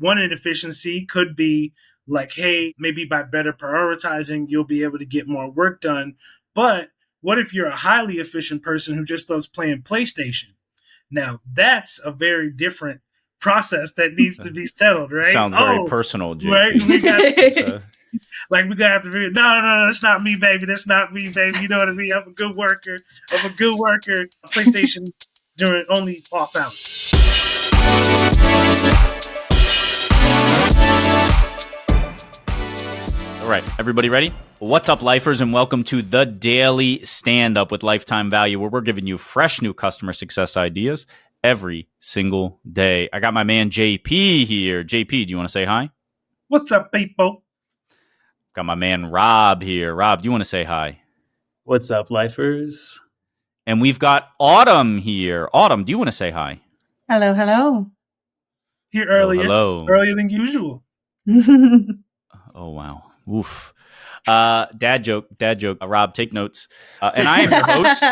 one inefficiency could be like, hey, maybe by better prioritizing, you'll be able to get more work done. But what if you're a highly efficient person who just loves playing PlayStation? Now, that's a very different process that needs to be settled, right? Sounds very personal, JP. Right? We gotta have to be, no, that's not me, baby. That's not me, baby. You know what I mean? I'm a good worker. PlayStation during only off hours. All right, everybody ready? What's up, lifers, and welcome to the Daily Standup with Lifetime Value, where we're giving you fresh new customer success ideas every single day. I got my man JP here. JP, do you want to say hi? What's up, people? Got my man Rob here. Rob, do you want to say hi? What's up, lifers? And we've got Autumn here. Autumn, do you want to say hi? Hello, hello. Here earlier. Hello. Earlier than usual. Oh, wow. Oof. Dad joke. Rob, take notes. And I am your host.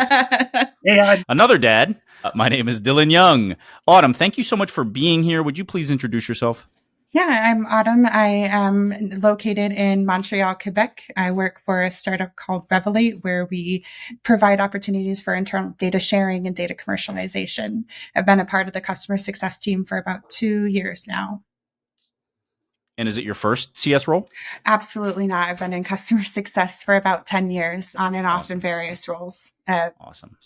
Hey, Another dad. My name is Dylan Young. Autumn, thank you so much for being here. Would you please introduce yourself? Yeah, I'm Autumn. I am located in Montreal, Quebec. I work for a startup called Revelate, where we provide opportunities for internal data sharing and data commercialization. I've been a part of the customer success team for about 2 years now. And is it your first CS role? Absolutely not. I've been in customer success for about 10 years, on and off in various roles. Awesome.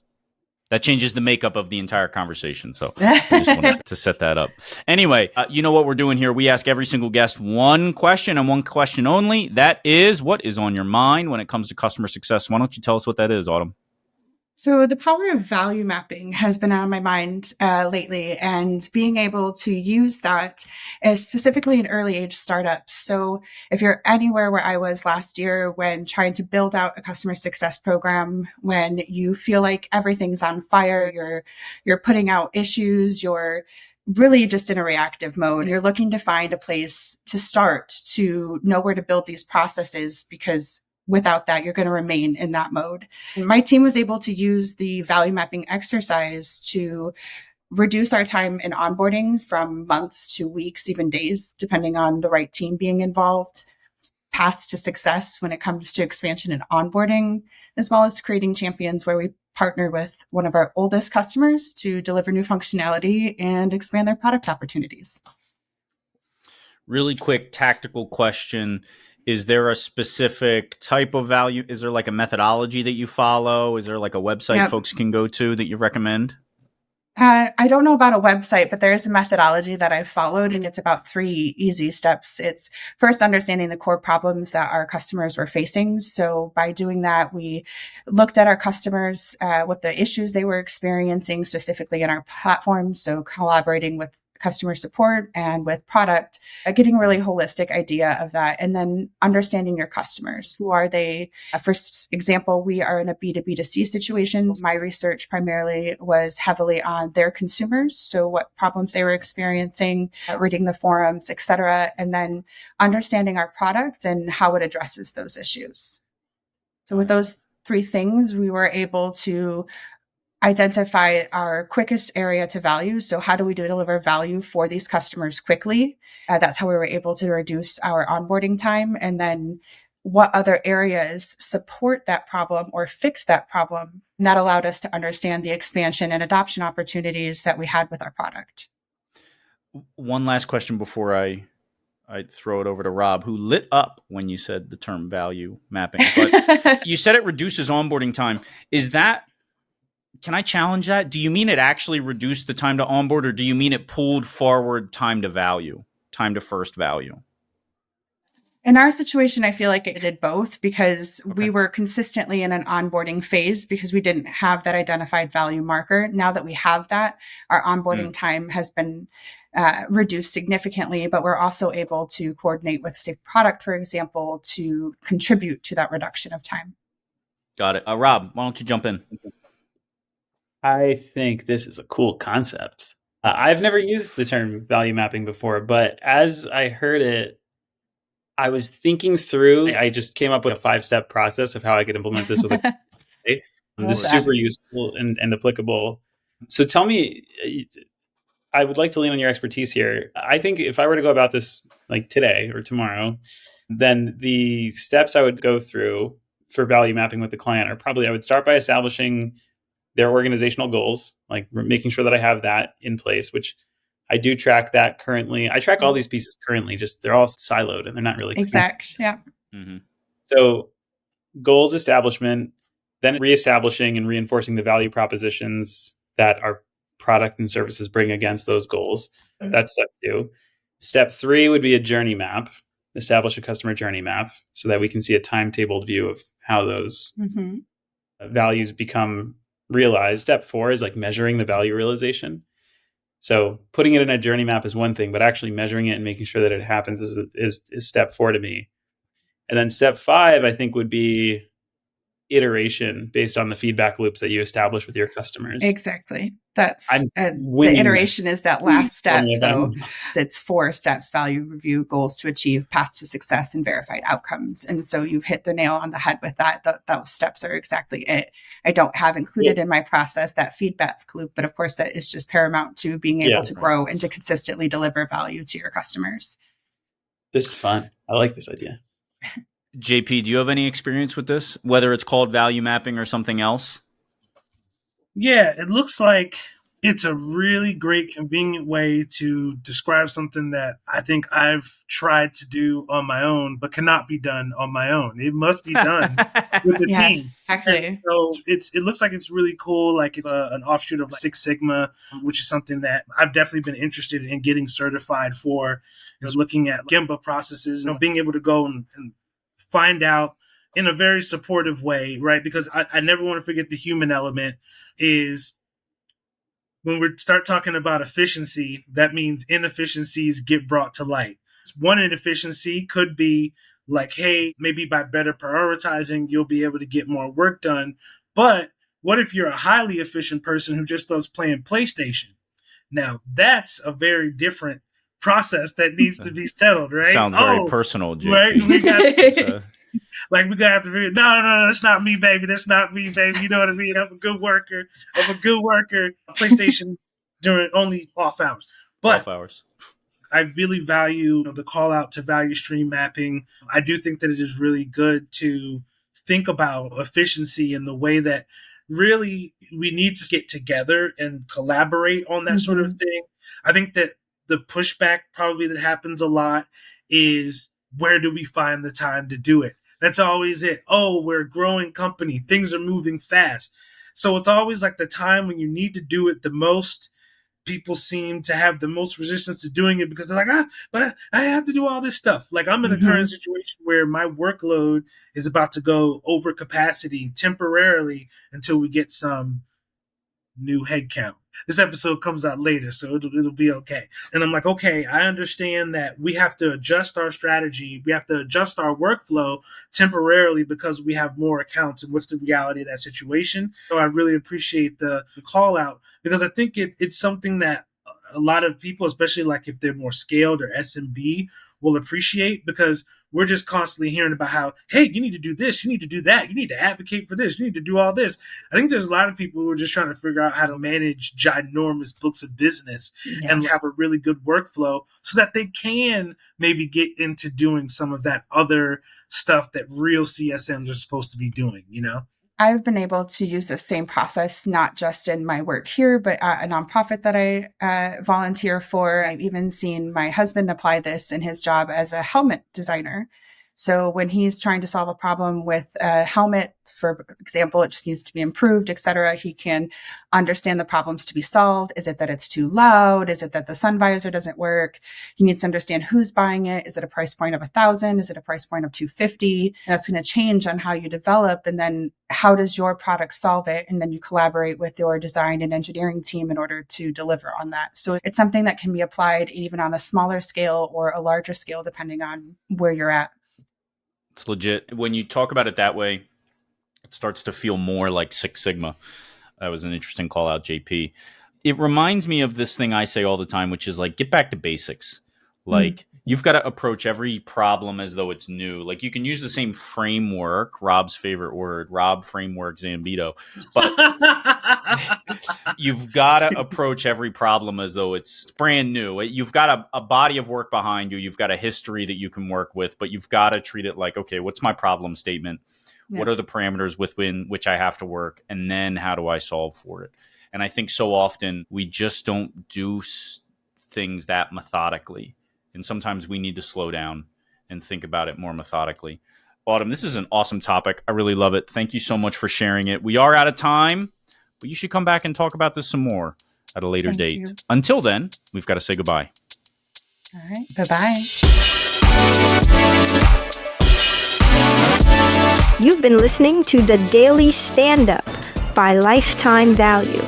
That changes the makeup of the entire conversation. So I just wanted to set that up. Anyway, you know what we're doing here. We ask every single guest one question and one question only. That is, what is on your mind when it comes to customer success? Why don't you tell us what that is, Autumn? So the power of value mapping has been on my mind lately, and being able to use that is specifically in early age startups. So if you're anywhere where I was last year when trying to build out a customer success program, when you feel like everything's on fire, you're putting out issues, you're really just in a reactive mode, you're looking to find a place to start, to know where to build these processes, because without that, you're going to remain in that mode. My team was able to use the value mapping exercise to reduce our time in onboarding from months to weeks, even days, depending on the right team being involved, paths to success when it comes to expansion and onboarding, as well as creating champions where we partner with one of our oldest customers to deliver new functionality and expand their product opportunities. Really quick tactical question. Is there a specific type of value? Is there like a methodology that you follow? Is there like a website folks can go to that you recommend? I don't know about a website, but there is a methodology that I've followed, and it's about 3 easy steps. It's first understanding the core problems that our customers were facing. So by doing that, we looked at our customers, what the issues they were experiencing specifically in our platform. So collaborating with customer support and with product, getting a really holistic idea of that, and then understanding your customers. Who are they? For example, we are in a B2B2C situation. My research primarily was heavily on their consumers. So what problems they were experiencing, reading the forums, etc., and then understanding our product and how it addresses those issues. So with those 3 things, we were able to identify our quickest area to value. So how do we deliver value for these customers quickly? That's how we were able to reduce our onboarding time. And then what other areas support that problem or fix that problem? And that allowed us to understand the expansion and adoption opportunities that we had with our product. One last question before I throw it over to Rob, who lit up when you said the term value mapping. But you said it reduces onboarding time. Can I challenge that? Do you mean it actually reduced the time to onboard, or do you mean it pulled forward time to value, time to first value? In our situation, I feel like it did both, because we were consistently in an onboarding phase because we didn't have that identified value marker. Now that we have that, our onboarding time has been reduced significantly, but we're also able to coordinate with safe product, for example, to contribute to that reduction of time. Got it. Rob, why don't you jump in? I think this is a cool concept. I've never used the term value mapping before, but as I heard it, I was thinking through, I just came up with a 5-step process of how I could implement this with a This is super useful and applicable. So tell me, I would like to lean on your expertise here. I think if I were to go about this like today or tomorrow, then the steps I would go through for value mapping with the client are probably I would start by establishing their organizational goals, like making sure that I have that in place, which I do track that currently. I track all these pieces currently, just they're all siloed and they're not really exact. Yeah. Mm-hmm. So goals establishment, then reestablishing and reinforcing the value propositions that our product and services bring against those goals. That's step 2. Step 3 would be a journey map. Establish a customer journey map so that we can see a timetabled view of how those values become realized. Step 4 is like measuring the value realization. So putting it in a journey map is one thing, but actually measuring it and making sure that it happens is step 4 to me. And then step 5, I think, would be iteration based on the feedback loops that you establish with your customers. Exactly. That's the iteration is that last step, though. It's 4 steps: value review, goals to achieve, path to success, and verified outcomes. And so you hit the nail on the head with that. Those steps are exactly it. I don't have included in my process that feedback loop, but of course that is just paramount to being able to grow and to consistently deliver value to your customers. This is fun. I like this idea. JP, do you have any experience with this, whether it's called value mapping or something else? Yeah, it looks like it's a really great, convenient way to describe something that I think I've tried to do on my own, but cannot be done on my own. It must be done with the team. Exactly. And so it looks like it's really cool. Like it's an offshoot of Six Sigma, which is something that I've definitely been interested in getting certified for. Looking at Gemba processes, being able to go and find out in a very supportive way, right? Because I never want to forget the human element is when we start talking about efficiency, that means inefficiencies get brought to light. One inefficiency could be like, hey, maybe by better prioritizing, you'll be able to get more work done. But what if you're a highly efficient person who just loves playing PlayStation? Now, that's a very different process that needs to be settled, right? Sounds very personal, JP. Right? We got like we gotta have to figure. No, that's not me, baby. That's not me, baby. You know what I mean? I'm a good worker. PlayStation during only off hours, but off hours. I really value the call out to value stream mapping. I do think that it is really good to think about efficiency in the way that really we need to get together and collaborate on that sort of thing. I think that the pushback probably that happens a lot is, where do we find the time to do it? That's always it. Oh, we're a growing company. Things are moving fast. So it's always like the time when you need to do it the most. People seem to have the most resistance to doing it because they're like, but I have to do all this stuff. Like I'm in a current situation where my workload is about to go over capacity temporarily until we get some new headcount. This episode comes out later, so it'll be okay. And I'm like, okay, I understand that we have to adjust our strategy. We have to adjust our workflow temporarily because we have more accounts, and what's the reality of that situation. So I really appreciate the call out because I think it's something that a lot of people, especially like if they're more scaled or SMB, will appreciate, because we're just constantly hearing about how, hey, you need to do this, you need to do that, you need to advocate for this, you need to do all this. I think there's a lot of people who are just trying to figure out how to manage ginormous books of business and have a really good workflow so that they can maybe get into doing some of that other stuff that real CSMs are supposed to be doing, I've been able to use the same process, not just in my work here, but at a nonprofit that I volunteer for. I've even seen my husband apply this in his job as a helmet designer. So when he's trying to solve a problem with a helmet, for example, it just needs to be improved, et cetera, he can understand the problems to be solved. Is it that it's too loud? Is it that the sun visor doesn't work? He needs to understand who's buying it. Is it a price point of $1,000? Is it a price point of $250? And that's going to change on how you develop. And then how does your product solve it? And then you collaborate with your design and engineering team in order to deliver on that. So it's something that can be applied even on a smaller scale or a larger scale, depending on where you're at. It's legit. When you talk about it that way, it starts to feel more like Six Sigma. That was an interesting call out, JP. It reminds me of this thing I say all the time, which is like, get back to basics. Like, You've got to approach every problem as though it's new. Like you can use the same framework, Rob's favorite word, Rob framework Zambito, but you've got to approach every problem as though it's brand new. You've got a body of work behind you. You've got a history that you can work with, but you've got to treat it like, okay, what's my problem statement? Yeah. What are the parameters within which I have to work? And then how do I solve for it? And I think so often we just don't do things that methodically. And sometimes we need to slow down and think about it more methodically. Autumn, this is an awesome topic. I really love it. Thank you so much for sharing it. We are out of time, but you should come back and talk about this some more at a later date. You. Until then, we've got to say goodbye. All right. Bye-bye. You've been listening to the Daily Standup by Lifetime Value.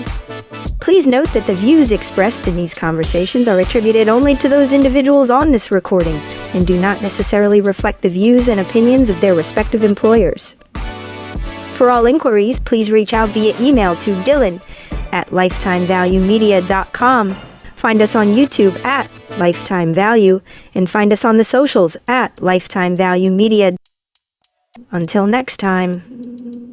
Please note that the views expressed in these conversations are attributed only to those individuals on this recording and do not necessarily reflect the views and opinions of their respective employers. For all inquiries, please reach out via email to dylan@lifetimevaluemedia.com. Find us on YouTube at Lifetime Value and find us on the socials at Lifetime Value Media. Until next time.